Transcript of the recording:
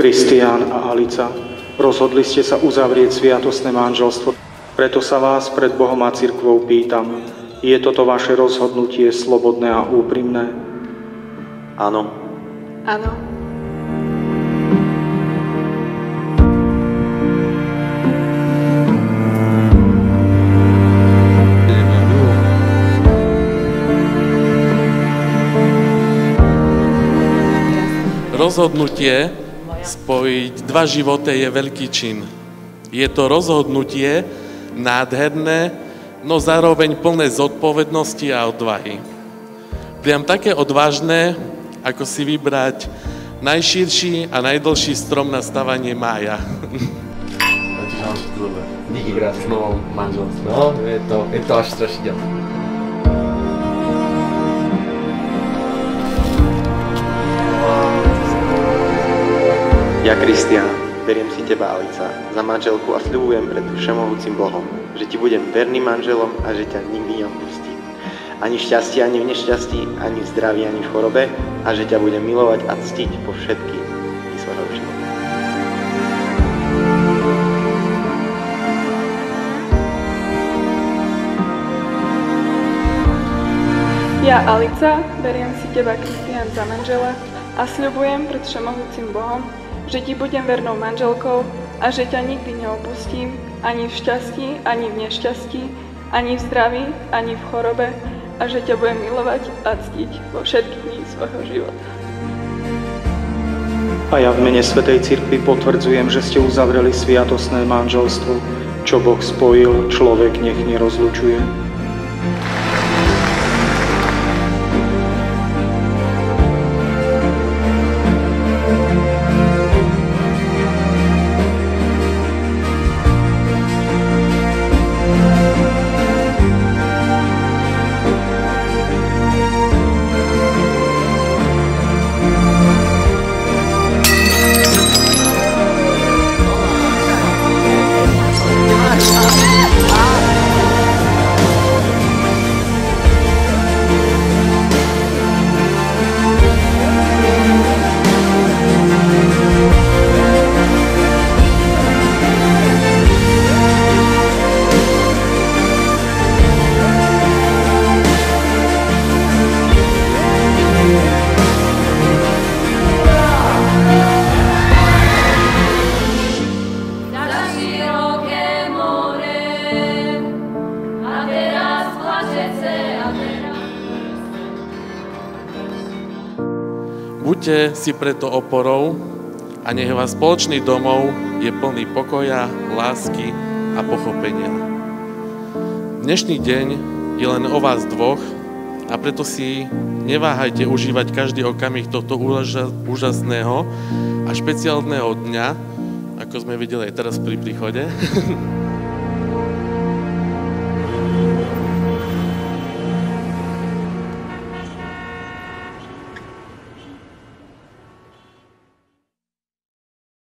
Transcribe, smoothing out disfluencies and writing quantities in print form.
Kristián a Alica, rozhodli ste sa uzavrieť sviatostné manželstvo. Preto sa vás pred Bohom a cirkvou pýtam, je toto vaše rozhodnutie slobodné a úprimné? Áno. Áno. Rozhodnutie spojiť dva životy je veľký čin. Je to rozhodnutie nádherné, no zároveň plné zodpovednosti a odvahy. Priam také odvážne, ako si vybrať najširší a najdlhší strom na stavanie mája. Díky krásne v novom manželstve. No, je to až strašidelné. Ja, Kristián, beriem si teba, Alica, za manželku a sľubujem pred všemohúcim Bohom, že ti budem verným manželom a že ťa nikdy neopustím. Ani v šťastí, ani v nešťastí, ani v zdraví, ani v chorobe a že ťa budem milovať a ctiť po všetky dni svojho života. Ja, Alica, beriem si teba, Kristián, za manžela a sľubujem pred všemohúcim Bohom, že ti budem vernou manželkou a že ťa nikdy neopustím, ani v šťastí, ani v nešťastí, ani v zdraví, ani v chorobe a že ťa budem milovať a ctiť vo všetky dni svojho života. A ja v mene Svätej Cirkvi potvrdzujem, že ste uzavreli sviatostné manželstvo. Čo Boh spojil, človek nech nerozlučuje. Buďte si preto oporou a nech vás spoločný domov je plný pokoja, lásky a pochopenia. Dnešný deň je len o vás dvoch a preto si neváhajte užívať každý okamih tohto úžasného a špeciálneho dňa, ako sme videli aj teraz pri príchode.